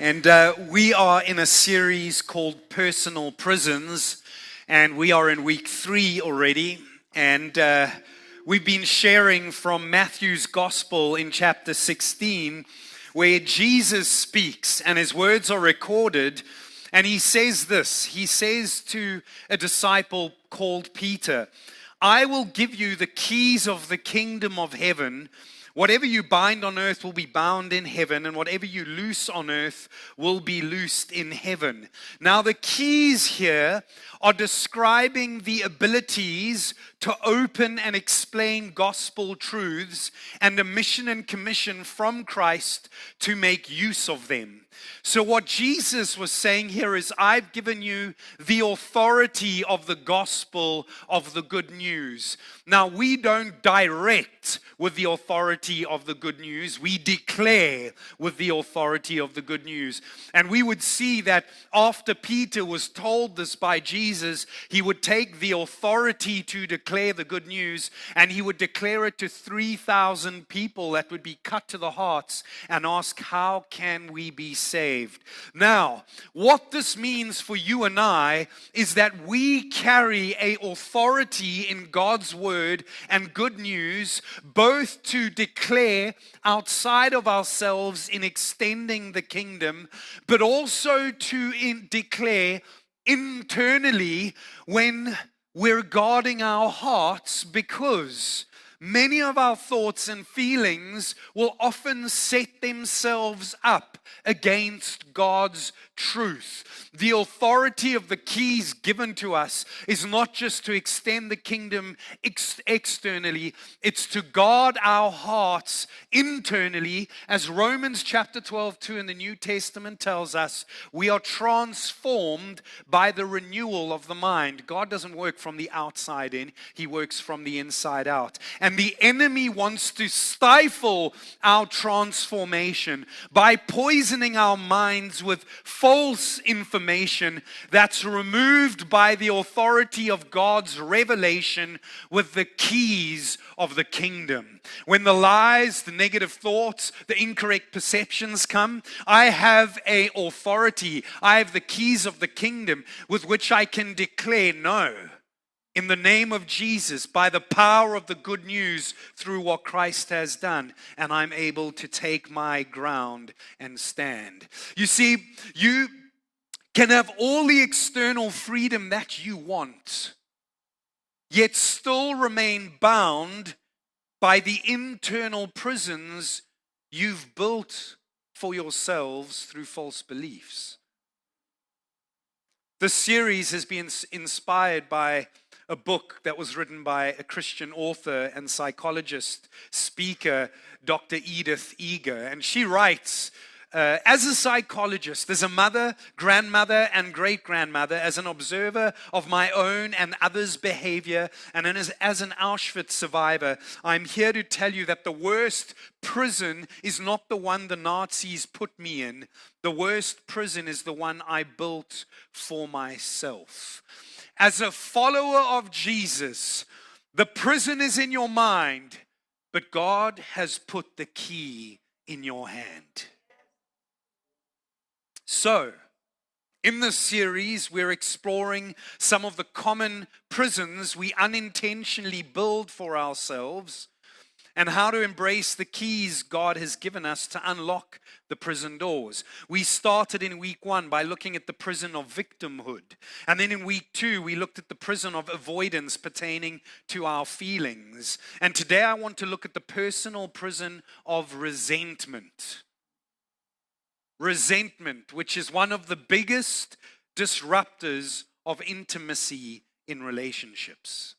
And we are in a series called Personal Prisons, and we are in week 3 already. And we've been sharing from Matthew's Gospel in chapter 16, where Jesus speaks and his words are recorded. And he says this, he says to a disciple called Peter, "I will give you the keys of the kingdom of heaven. Whatever you bind on earth will be bound in heaven, and whatever you loose on earth will be loosed in heaven." Now, the keys here are describing the abilities to open and explain gospel truths and a mission and commission from Christ to make use of them. So what Jesus was saying here is, I've given you the authority of the gospel of the good news. Now, we don't direct with the authority of the good news. We declare with the authority of the good news. And we would see that after Peter was told this by Jesus, he would take the authority to declare the good news and he would declare it to 3,000 people that would be cut to the hearts and ask, how can we be saved? Now, what this means for you and I is that we carry an authority in God's word and good news, both to declare outside of ourselves in extending the kingdom, but also to declare internally when we're guarding our hearts, because many of our thoughts and feelings will often set themselves up against God's truth. The authority of the keys given to us is not just to extend the kingdom externally, it's to guard our hearts internally. As Romans chapter 12:2 in the New Testament tells us, we are transformed by the renewal of the mind. God doesn't work from the outside in, he works from the inside out. And the enemy wants to stifle our transformation by poisoning our minds with false information that's removed by the authority of God's revelation with the keys of the kingdom. When the lies, the negative thoughts, the incorrect perceptions come, I have an authority. I have the keys of the kingdom with which I can declare no. In the name of Jesus, by the power of the good news through what Christ has done, and I'm able to take my ground and stand. You see, you can have all the external freedom that you want, yet still remain bound by the internal prisons you've built for yourselves through false beliefs. This series has been inspired by a book that was written by a Christian author and psychologist, speaker, Dr. Edith Eger. And she writes, as a psychologist, as a mother, grandmother, and great-grandmother, as an observer of my own and others' behavior, and as an Auschwitz survivor, I'm here to tell you that the worst prison is not the one the Nazis put me in. The worst prison is the one I built for myself. As a follower of Jesus, the prison is in your mind, but God has put the key in your hand. So, in this series, we're exploring some of the common prisons we unintentionally build for ourselves and how to embrace the keys God has given us to unlock the prison doors. We started in week 1 by looking at the prison of victimhood. And then in week 2, we looked at the prison of avoidance pertaining to our feelings. And today I want to look at the personal prison of resentment. Resentment, which is one of the biggest disruptors of intimacy in relationships.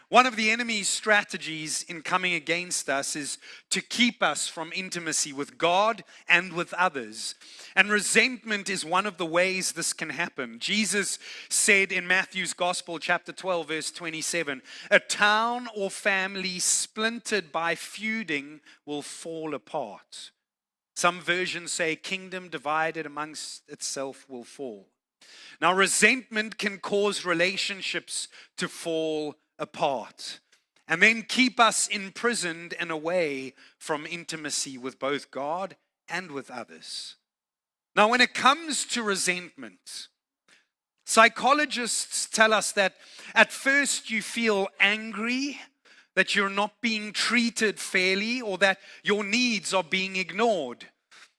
One of the enemy's strategies in coming against us is to keep us from intimacy with God and with others. And resentment is one of the ways this can happen. Jesus said in Matthew's Gospel, chapter 12, verse 27, "A town or family splintered by feuding will fall apart." Some versions say, "Kingdom divided amongst itself will fall." Now, resentment can cause relationships to fall apart and then keep us imprisoned and away from intimacy with both God and with others. Now, when it comes to resentment, psychologists tell us that at first you feel angry that you're not being treated fairly or that your needs are being ignored.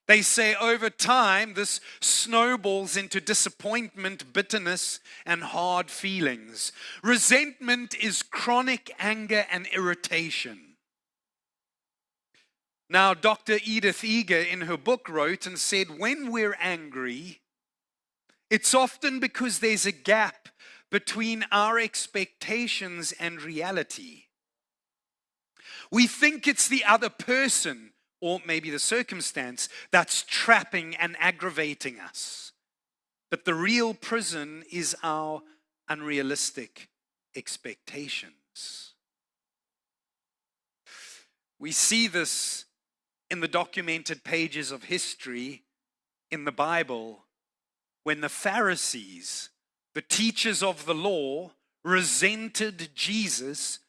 They say over time this snowballs into disappointment, bitterness, and hard feelings. Resentment is chronic anger and irritation. Now, Dr. Edith Eger in her book wrote and said, when we're angry, it's often because there's a gap between our expectations and reality. We think it's the other person, or maybe the circumstance, that's trapping and aggravating us. But the real prison is our unrealistic expectations. We see this in the documented pages of history in the Bible when the Pharisees, the teachers of the law, resented Jesus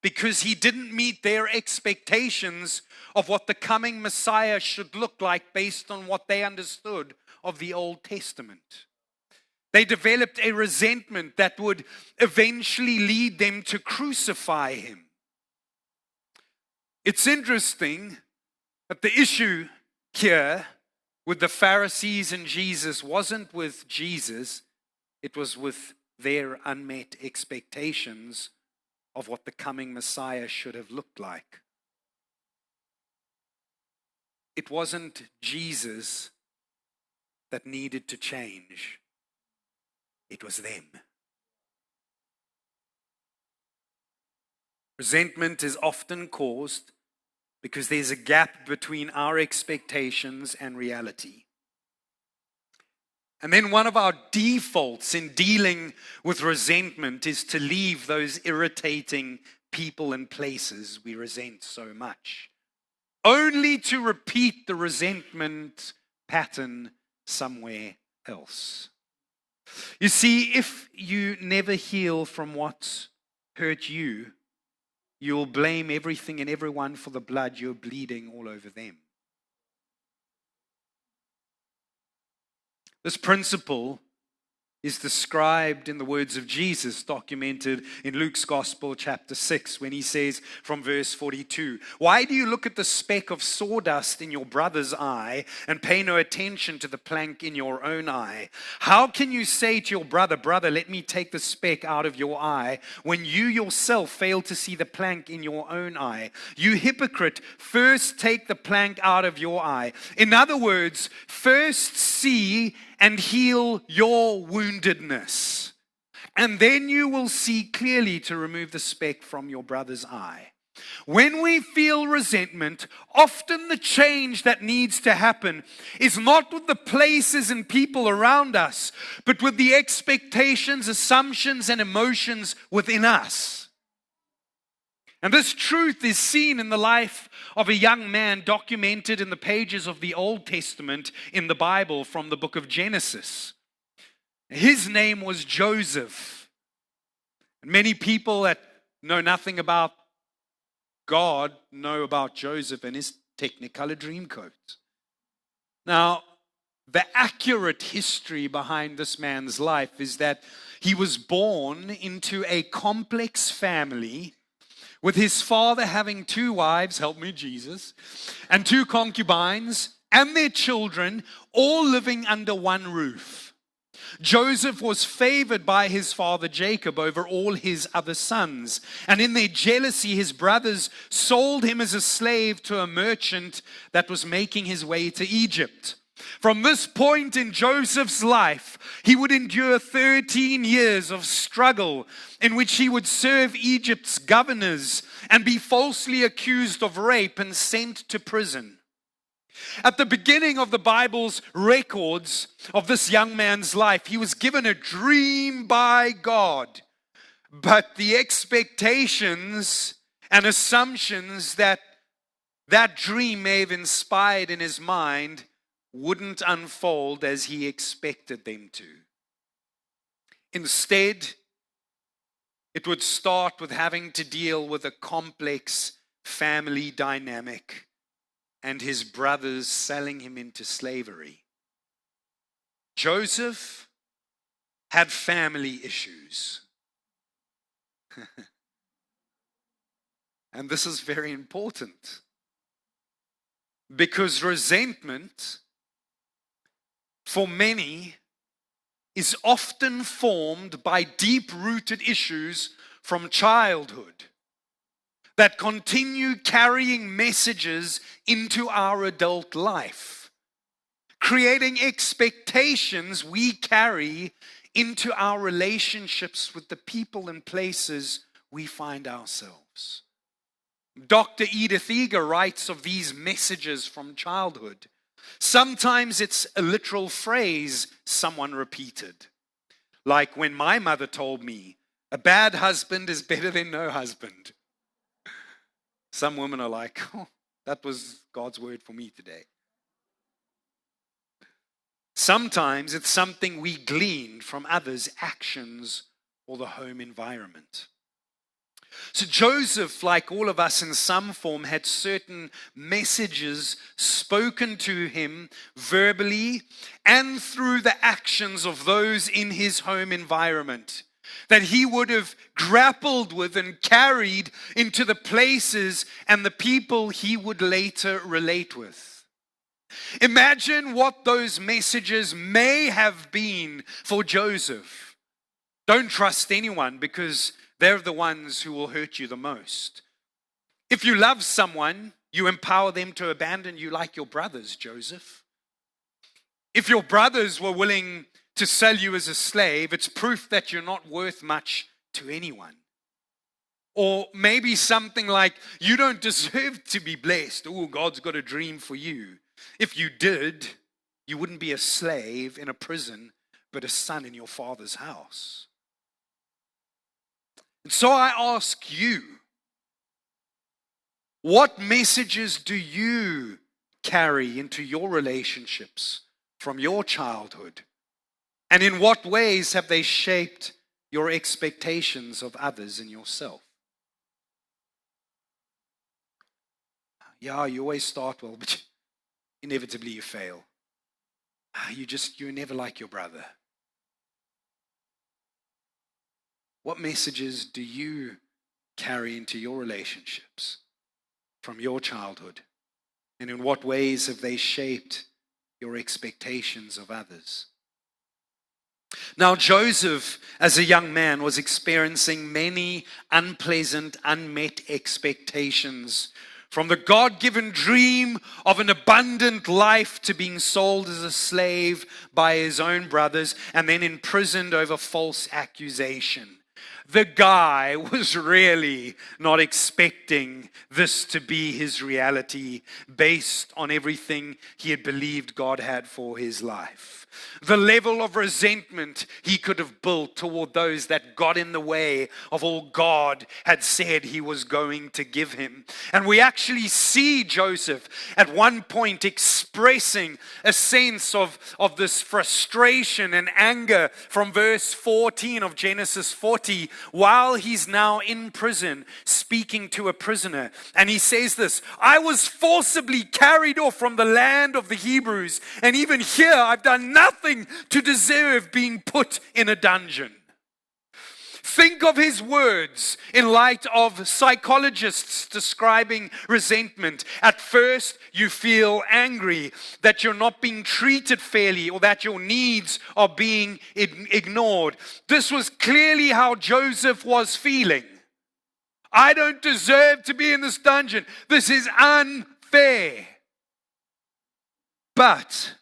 because he didn't meet their expectations of what the coming Messiah should look like based on what they understood of the Old Testament. They developed a resentment that would eventually lead them to crucify him. It's interesting that the issue here with the Pharisees and Jesus wasn't with Jesus, it was with their unmet expectations of what the coming Messiah should have looked like. It wasn't Jesus that needed to change. It was them. Resentment is often caused because there's a gap between our expectations and reality. And then one of our defaults in dealing with resentment is to leave those irritating people and places we resent so much, only to repeat the resentment pattern somewhere else. You see, if you never heal from what hurt you, you'll blame everything and everyone for the blood you're bleeding all over them. This principle is described in the words of Jesus, documented in Luke's Gospel, chapter 6, when he says from verse 42, "Why do you look at the speck of sawdust in your brother's eye and pay no attention to the plank in your own eye? How can you say to your brother, 'Brother, let me take the speck out of your eye,' when you yourself fail to see the plank in your own eye? You hypocrite, first take the plank out of your eye." In other words, first see and heal your woundedness, and then you will see clearly to remove the speck from your brother's eye. When we feel resentment, often the change that needs to happen is not with the places and people around us, but with the expectations, assumptions, and emotions within us. And this truth is seen in the life of a young man documented in the pages of the Old Testament in the Bible from the book of Genesis. His name was Joseph. Many people that know nothing about God know about Joseph and his Technicolor Dreamcoat. Now, the accurate history behind this man's life is that he was born into a complex family with his father having 2 wives, help me Jesus, and 2 concubines, and their children, all living under one roof. Joseph was favored by his father Jacob over all his other sons, and in their jealousy, his brothers sold him as a slave to a merchant that was making his way to Egypt. From this point in Joseph's life, he would endure 13 years of struggle in which he would serve Egypt's governors and be falsely accused of rape and sent to prison. At the beginning of the Bible's records of this young man's life, he was given a dream by God, but the expectations and assumptions that dream may have inspired in his mind wouldn't unfold as he expected them to. Instead, it would start with having to deal with a complex family dynamic and his brothers selling him into slavery. Joseph had family issues. And this is very important because resentment for many is often formed by deep-rooted issues from childhood that continue carrying messages into our adult life, creating expectations we carry into our relationships with the people and places we find ourselves. Dr. Edith Eger writes of these messages from childhood. Sometimes it's a literal phrase someone repeated. Like when my mother told me, a bad husband is better than no husband. Some women are like, oh, that was God's word for me today. Sometimes it's something we gleaned from others' actions or the home environment. So Joseph, like all of us in some form, had certain messages spoken to him verbally and through the actions of those in his home environment that he would have grappled with and carried into the places and the people he would later relate with. Imagine what those messages may have been for Joseph. Don't trust anyone because they're the ones who will hurt you the most. If you love someone, you empower them to abandon you like your brothers, Joseph. If your brothers were willing to sell you as a slave, it's proof that you're not worth much to anyone. Or maybe something like, you don't deserve to be blessed. Oh, God's got a dream for you. If you did, you wouldn't be a slave in a prison, but a son in your father's house. And so I ask you, what messages do you carry into your relationships from your childhood? And in what ways have they shaped your expectations of others and yourself? Yeah, you always start well, but inevitably you fail. You're never like your brother. What messages do you carry into your relationships from your childhood? And in what ways have they shaped your expectations of others? Now, Joseph, as a young man, was experiencing many unpleasant, unmet expectations, from the God-given dream of an abundant life to being sold as a slave by his own brothers and then imprisoned over false accusation. The guy was really not expecting this to be his reality based on everything he had believed God had for his life. The level of resentment he could have built toward those that got in the way of all God had said he was going to give him. And we actually see Joseph at one point expressing a sense of this frustration and anger from verse 14 of Genesis 40 while he's now in prison speaking to a prisoner. And he says this, I was forcibly carried off from the land of the Hebrews, and even here I've done nothing to deserve being put in a dungeon. Think of his words in light of psychologists describing resentment. At first, you feel angry that you're not being treated fairly or that your needs are being ignored. This was clearly how Joseph was feeling. I don't deserve to be in this dungeon. This is unfair. But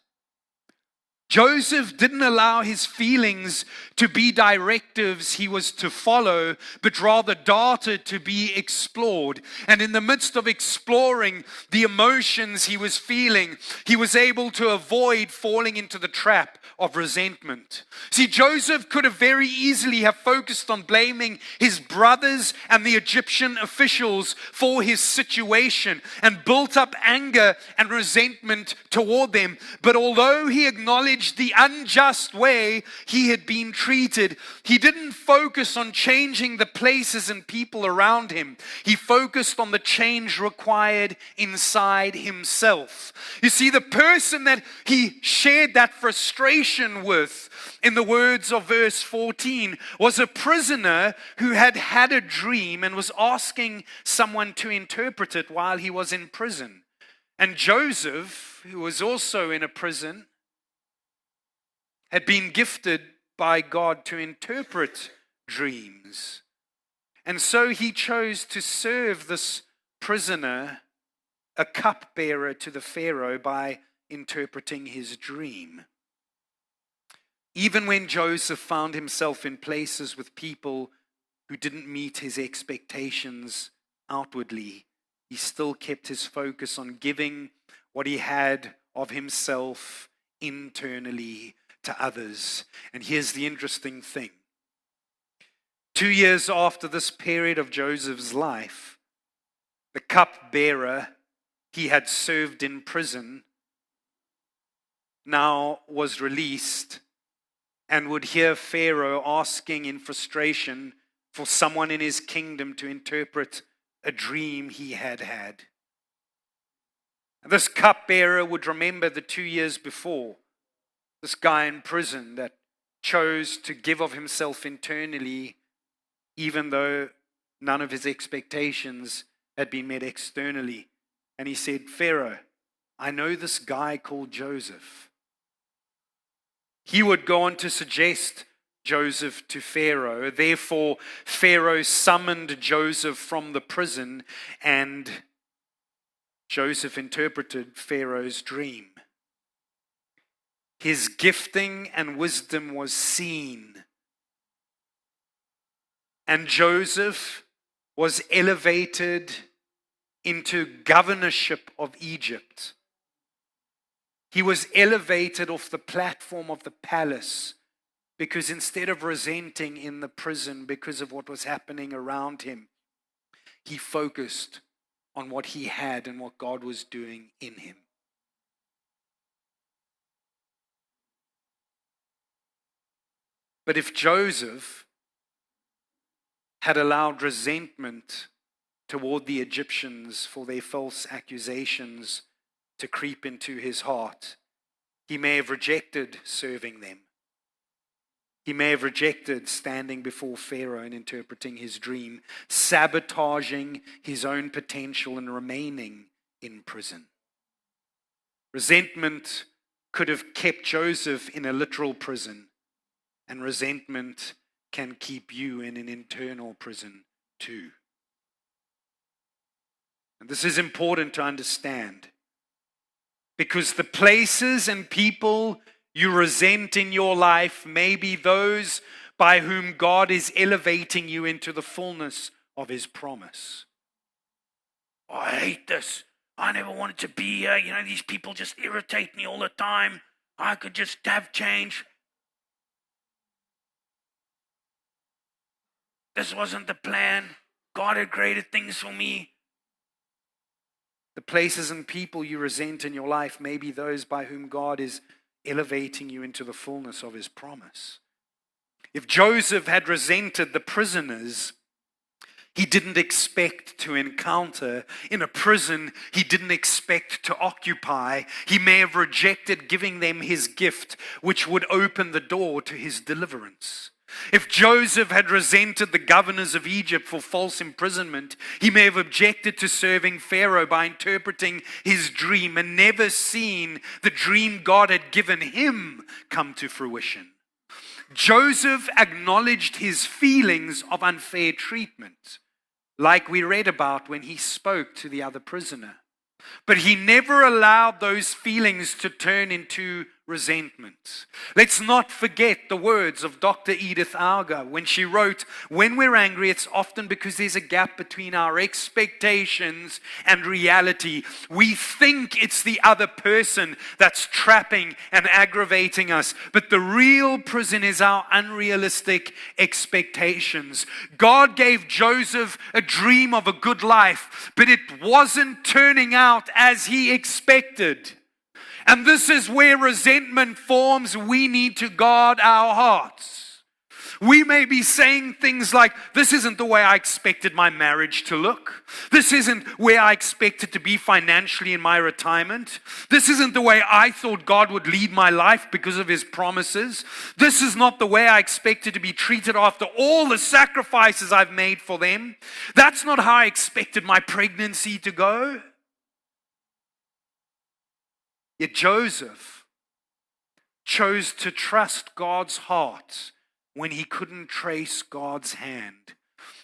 Joseph didn't allow his feelings to be directives he was to follow, but rather data to be explored. And in the midst of exploring the emotions he was feeling, he was able to avoid falling into the trap of resentment. See, Joseph could have very easily have focused on blaming his brothers and the Egyptian officials for his situation and built up anger and resentment toward them. But although he acknowledged acknowledged the unjust way he had been treated. He didn't focus on changing the places and people around him. He focused on the change required inside himself. You see, the person that he shared that frustration with, in the words of verse 14, was a prisoner who had had a dream and was asking someone to interpret it while he was in prison. And Joseph, who was also in a prison, had been gifted by God to interpret dreams. And so he chose to serve this prisoner, a cupbearer to the Pharaoh, by interpreting his dream. Even when Joseph found himself in places with people who didn't meet his expectations outwardly, he still kept his focus on giving what he had of himself internally to others. And here's the interesting thing. 2 years after this period of Joseph's life, the cupbearer he had served in prison now was released and would hear Pharaoh asking in frustration for someone in his kingdom to interpret a dream he had had. This cupbearer would remember the 2 years before, this guy in prison that chose to give of himself internally, even though none of his expectations had been met externally. And he said, Pharaoh, I know this guy called Joseph. He would go on to suggest Joseph to Pharaoh. Therefore, Pharaoh summoned Joseph from the prison, and Joseph interpreted Pharaoh's dream. His gifting and wisdom was seen, and Joseph was elevated into governorship of Egypt. He was elevated off the platform of the palace, because instead of resenting in the prison because of what was happening around him, he focused on what he had and what God was doing in him. But if Joseph had allowed resentment toward the Egyptians for their false accusations to creep into his heart, he may have rejected serving them. He may have rejected standing before Pharaoh and interpreting his dream, sabotaging his own potential and remaining in prison. Resentment could have kept Joseph in a literal prison, and resentment can keep you in an internal prison too. And this is important to understand, because the places and people you resent in your life may be those by whom God is elevating you into the fullness of His promise. I hate this. I never wanted to be here. These people just irritate me all the time. I could just have change. This wasn't the plan. God had created things for me. The places and people you resent in your life may be those by whom God is elevating you into the fullness of His promise. If Joseph had resented the prisoners he didn't expect to encounter in a prison he didn't expect to occupy, he may have rejected giving them his gift, which would open the door to his deliverance. If Joseph had resented the governors of Egypt for false imprisonment, he may have objected to serving Pharaoh by interpreting his dream and never seen the dream God had given him come to fruition. Joseph acknowledged his feelings of unfair treatment, like we read about when he spoke to the other prisoner. But he never allowed those feelings to turn into resentment. Let's not forget the words of Dr. Edith Auger when she wrote, "When we're angry, it's often because there's a gap between our expectations and reality. We think it's the other person that's trapping and aggravating us, but the real prison is our unrealistic expectations." God gave Joseph a dream of a good life, but it wasn't turning out as he expected. And this is where resentment forms. We need to guard our hearts. We may be saying things like, this isn't the way I expected my marriage to look. This isn't where I expected to be financially in my retirement. This isn't the way I thought God would lead my life because of His promises. This is not the way I expected to be treated after all the sacrifices I've made for them. That's not how I expected my pregnancy to go. Yet Joseph chose to trust God's heart when he couldn't trace God's hand.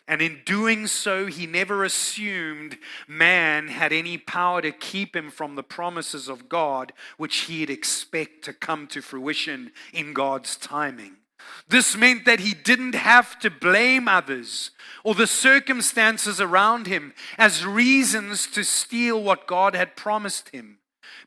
And in doing so, he never assumed man had any power to keep him from the promises of God, which he'd expect to come to fruition in God's timing. This meant that he didn't have to blame others or the circumstances around him as reasons to steal what God had promised him,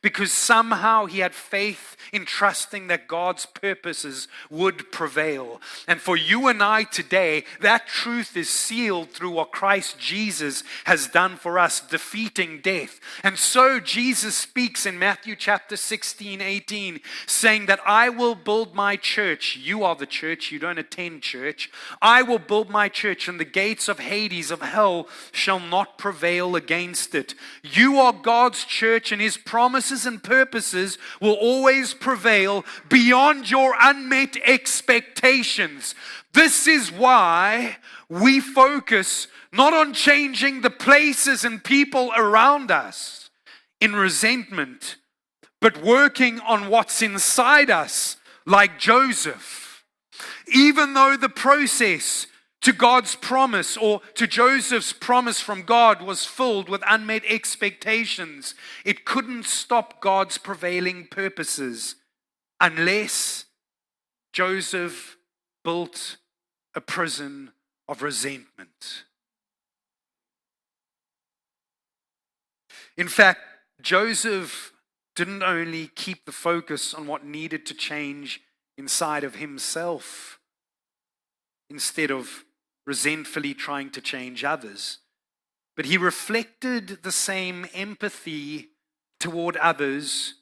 because somehow he had faith in trusting that God's purposes would prevail. And for you and I today, that truth is sealed through what Christ Jesus has done for us, defeating death. And so Jesus speaks in Matthew chapter 16, 18, saying that I will build my church. You are the church, you don't attend church. I will build my church, and the gates of Hades, of hell, shall not prevail against it. You are God's church, and His promises and purposes will always prevail beyond your unmet expectations. This is why we focus not on changing the places and people around us in resentment, but working on what's inside us, like Joseph. Even though the process to God's promise, or to Joseph's promise from God, was filled with unmet expectations, it couldn't stop God's prevailing purposes unless Joseph built a prison of resentment. In fact, Joseph didn't only keep the focus on what needed to change inside of himself, instead of resentfully trying to change others, but he reflected the same empathy toward others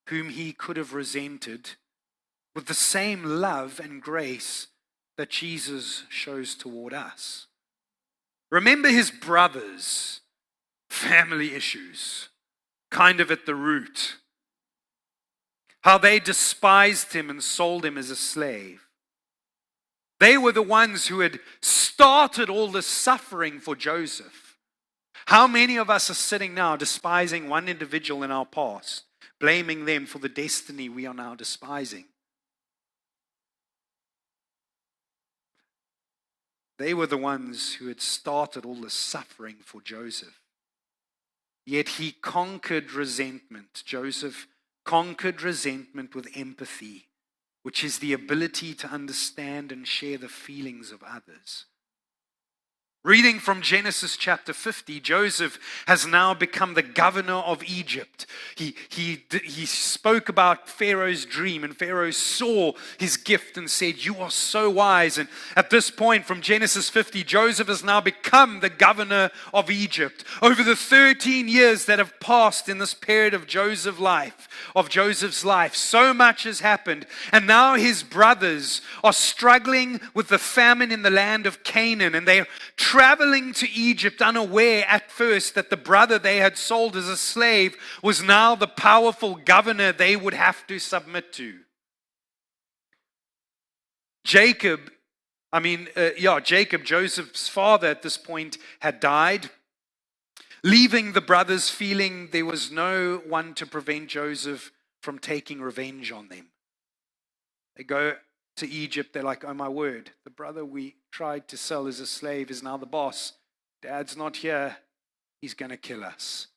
whom he could have resented with the same love and grace that Jesus shows toward us. Remember his brothers, family issues, kind of at the root, how they despised him and sold him as a slave. They were the ones who had started all this suffering for Joseph. How many of us are sitting now despising one individual in our past, blaming them for the destiny we are now despising? They were the ones who had started all this suffering for Joseph. Yet he conquered resentment. Joseph conquered resentment with empathy, which is the ability to understand and share the feelings of others. Reading from Genesis chapter 50, Joseph has now become the governor of Egypt. He spoke about Pharaoh's dream, and Pharaoh saw his gift and said, "You are so wise." And at this point from Genesis 50, Joseph has now become the governor of Egypt. Over the 13 years that have passed in this period of Joseph's life, so much has happened. And now his brothers are struggling with the famine in the land of Canaan, and they're traveling to Egypt, unaware at first that the brother they had sold as a slave was now the powerful governor they would have to submit to. Jacob, Joseph's father at this point, had died, leaving the brothers feeling there was no one to prevent Joseph from taking revenge on them. They go to Egypt, they're like, "Oh my word, the brother we tried to sell as a slave is now the boss. Dad's not here. He's going to kill us."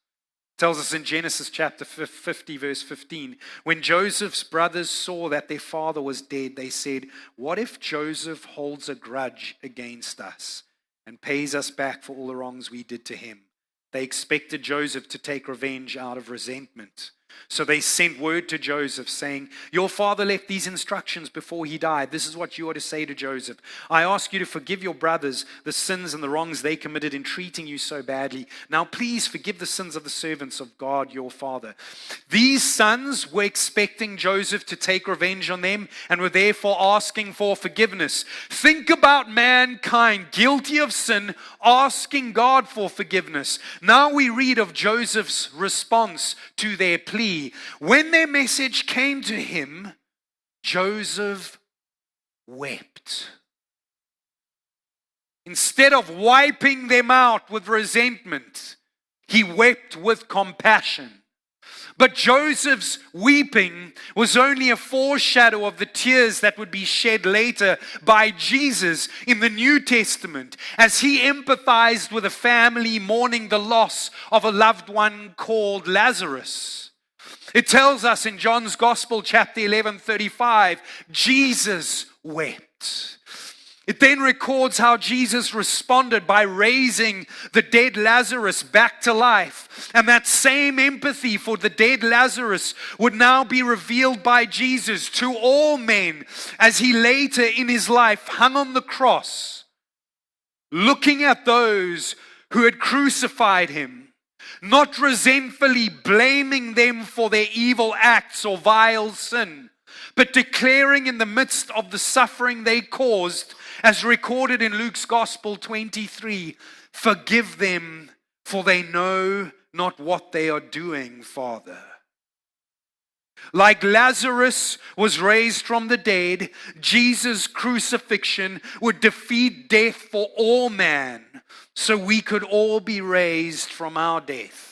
It tells us in Genesis chapter 50, verse 15, when Joseph's brothers saw that their father was dead, they said, "What if Joseph holds a grudge against us and pays us back for all the wrongs we did to him?" They expected Joseph to take revenge out of resentment. So they sent word to Joseph saying, your father left these instructions before he died. This is what you are to say to Joseph. I ask you to forgive your brothers the sins and the wrongs they committed in treating you so badly. Now please forgive the sins of the servants of God your father. These sons were expecting Joseph to take revenge on them and were therefore asking for forgiveness. Think about mankind guilty of sin, asking God for forgiveness. Now we read of Joseph's response to their plea. When their message came to him, Joseph wept. Instead of wiping them out with resentment, he wept with compassion. But Joseph's weeping was only a foreshadow of the tears that would be shed later by Jesus in the New Testament as he empathized with a family mourning the loss of a loved one called Lazarus. It tells us in John's Gospel, chapter 11:35, Jesus wept. It then records how Jesus responded by raising the dead Lazarus back to life. And that same empathy for the dead Lazarus would now be revealed by Jesus to all men as he later in his life hung on the cross, looking at those who had crucified him, not resentfully blaming them for their evil acts or vile sin, but declaring in the midst of the suffering they caused, as recorded in Luke's Gospel 23, forgive them, for they know not what they are doing, Father. Like Lazarus was raised from the dead, Jesus' crucifixion would defeat death for all man, so we could all be raised from our death.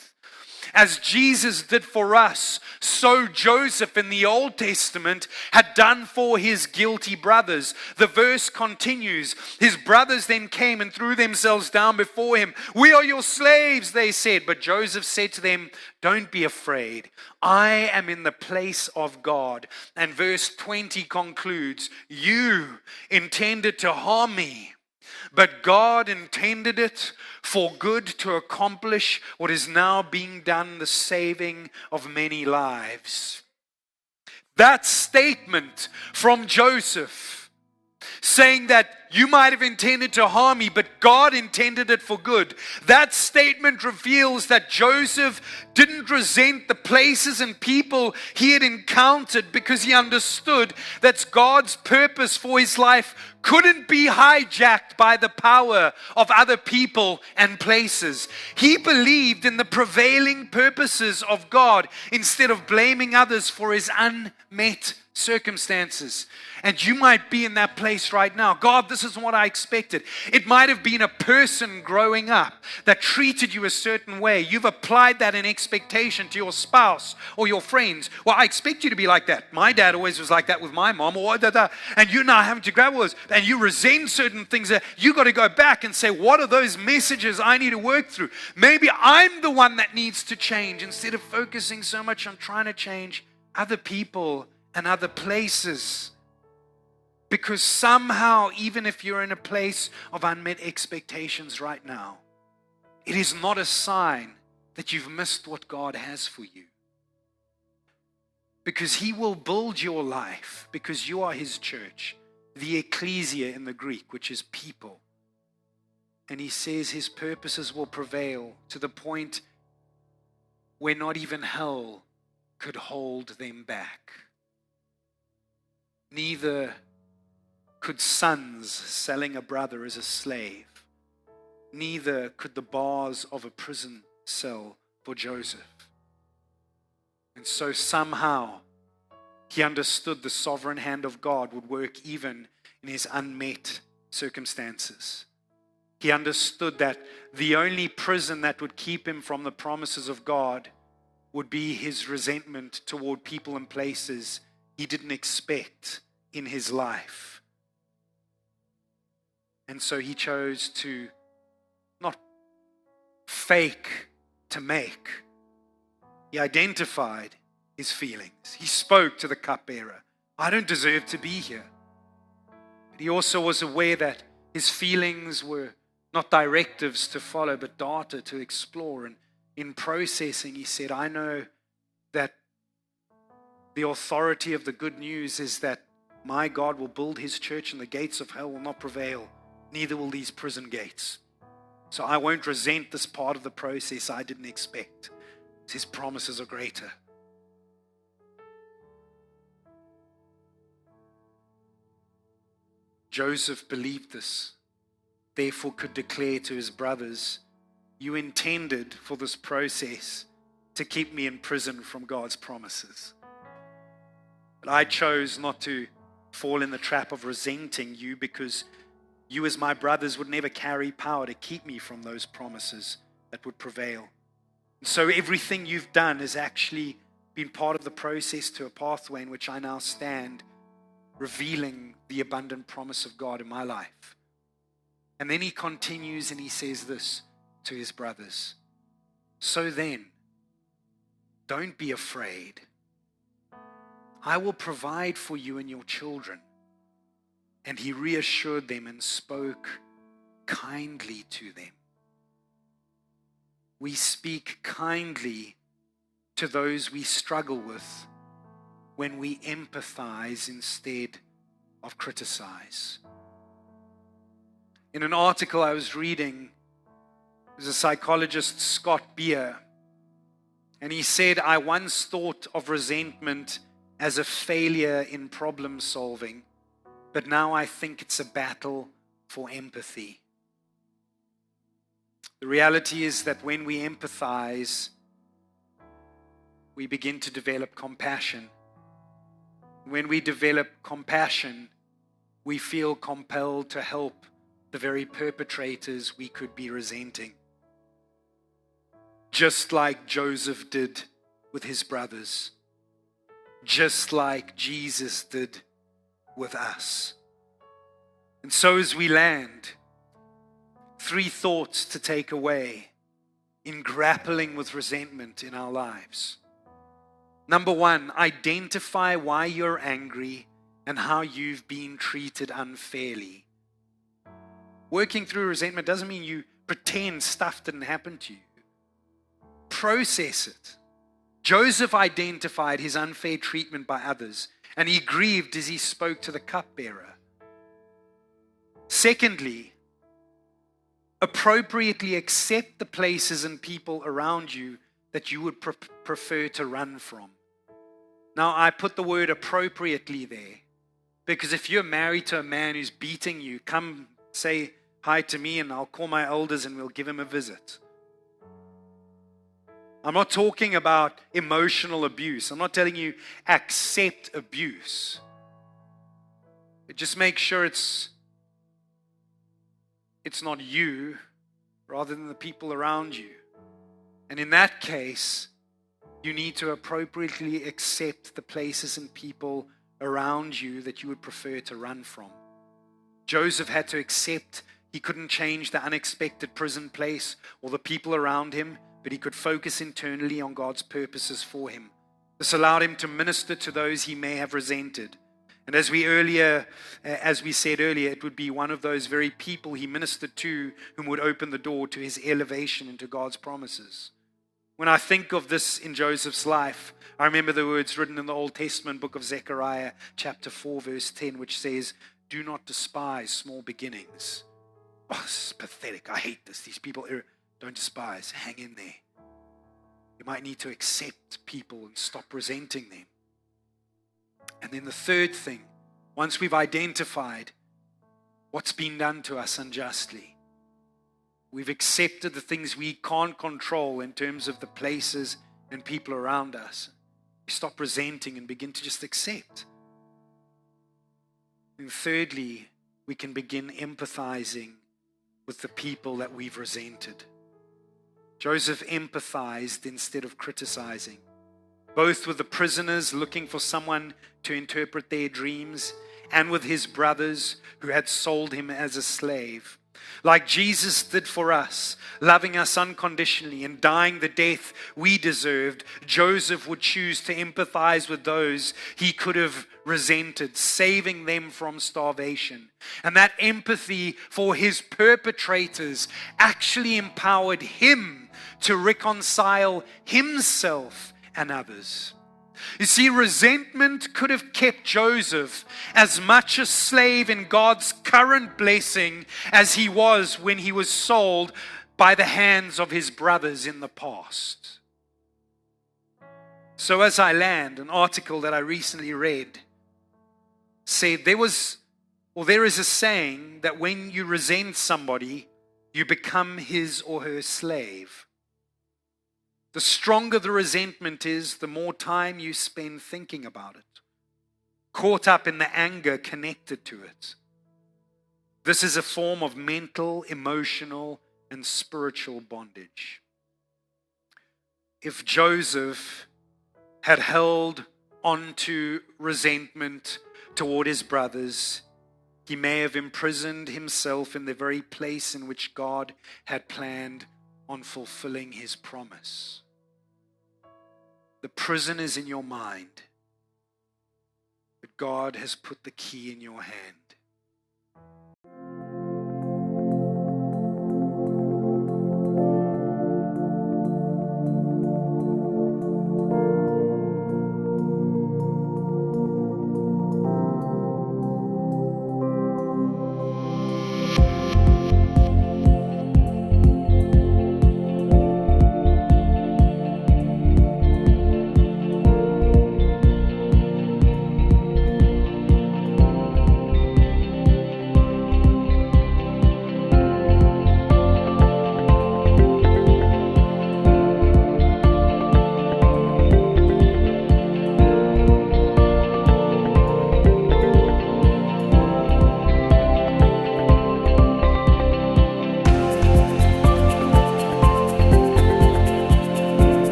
As Jesus did for us, so Joseph in the Old Testament had done for his guilty brothers. The verse continues. His brothers then came and threw themselves down before him. We are your slaves, they said. But Joseph said to them, don't be afraid. I am in the place of God. And verse 20 concludes, you intended to harm me, but God intended it for good to accomplish what is now being done, the saving of many lives. That statement from Joseph, saying that you might have intended to harm me, but God intended it for good. That statement reveals that Joseph didn't resent the places and people he had encountered because he understood that God's purpose for his life couldn't be hijacked by the power of other people and places. He believed in the prevailing purposes of God instead of blaming others for his unmet circumstances. And you might be in that place right now. God, this isn't what I expected. It might have been a person growing up that treated you a certain way. You've applied that in expectation to your spouse or your friends. Well, I expect you to be like that. My dad always was like that with my mom. And you're now having to grab all this. And you resent certain things. That you got to go back and say, what are those messages I need to work through? Maybe I'm the one that needs to change instead of focusing so much on trying to change other people and other places. Because somehow, even if you're in a place of unmet expectations right now, it is not a sign that you've missed what God has for you. Because He will build your life, because you are His church, the ecclesia in the Greek, which is people. And He says His purposes will prevail to the point where not even hell could hold them back. Neither could sons selling a brother as a slave. Neither could the bars of a prison cell for Joseph. And so somehow he understood the sovereign hand of God would work even in his unmet circumstances. He understood that the only prison that would keep him from the promises of God would be his resentment toward people and places he didn't expect in his life. And so he chose to not fake to make. He identified his feelings. He spoke to the cupbearer. I don't deserve to be here. But he also was aware that his feelings were not directives to follow, but data to explore. And in processing, he said, I know that The authority of the good news is that my God will build his church and the gates of hell will not prevail. Neither will these prison gates. So I won't resent this part of the process I didn't expect. His promises are greater. Joseph believed this, therefore could declare to his brothers, you intended for this process to keep me in prison from God's promises. But I chose not to fall in the trap of resenting you because you as my brothers would never carry power to keep me from those promises that would prevail. And so everything you've done has actually been part of the process to a pathway in which I now stand, revealing the abundant promise of God in my life. And then he continues and he says this to his brothers. So then, don't be afraid. I will provide for you and your children. And he reassured them and spoke kindly to them. We speak kindly to those we struggle with when we empathize instead of criticize. In an article I was reading, there's a psychologist, Scott Beer, and he said, I once thought of resentment as a failure in problem solving, but now I think it's a battle for empathy. The reality is that when we empathize, we begin to develop compassion. When we develop compassion, we feel compelled to help the very perpetrators we could be resenting. Just like Joseph did with his brothers. Just like Jesus did with us. And so as we land, 3 thoughts to take away in grappling with resentment in our lives. Number 1, identify why you're angry and how you've been treated unfairly. Working through resentment doesn't mean you pretend stuff didn't happen to you. Process it. Joseph identified his unfair treatment by others, and he grieved as he spoke to the cupbearer. Secondly, appropriately accept the places and people around you that you would prefer to run from. Now, I put the word appropriately there, because if you're married to a man who's beating you, come say hi to me and I'll call my elders and we'll give him a visit. I'm not talking about emotional abuse. I'm not telling you accept abuse. But just make sure it's not you rather than the people around you. And in that case, you need to appropriately accept the places and people around you that you would prefer to run from. Joseph had to accept he couldn't change the unexpected prison place or the people around him, but he could focus internally on God's purposes for him. This allowed him to minister to those he may have resented. And as we said earlier, it would be one of those very people he ministered to whom would open the door to his elevation into God's promises. When I think of this in Joseph's life, I remember the words written in the Old Testament book of Zechariah, chapter 4, verse 10, which says, do not despise small beginnings. Oh, this is pathetic. I hate this. These people don't despise. Hang in there. You might need to accept people and stop resenting them. And then the third thing, once we've identified what's been done to us unjustly, we've accepted the things we can't control in terms of the places and people around us. We stop resenting and begin to just accept. And thirdly, we can begin empathizing with the people that we've resented. Joseph empathized instead of criticizing, both with the prisoners looking for someone to interpret their dreams and with his brothers who had sold him as a slave. Like Jesus did for us, loving us unconditionally and dying the death we deserved, Joseph would choose to empathize with those he could have resented, saving them from starvation. And that empathy for his perpetrators actually empowered him to reconcile himself and others. You see, resentment could have kept Joseph as much a slave in God's current blessing as he was when he was sold by the hands of his brothers in the past. So as I land, an article that I recently read said there is a saying that when you resent somebody, you become his or her slave. The stronger the resentment is, the more time you spend thinking about it, caught up in the anger connected to it. This is a form of mental, emotional, and spiritual bondage. If Joseph had held on to resentment toward his brothers, he may have imprisoned himself in the very place in which God had planned on fulfilling his promise. The prison is in your mind, but God has put the key in your hand.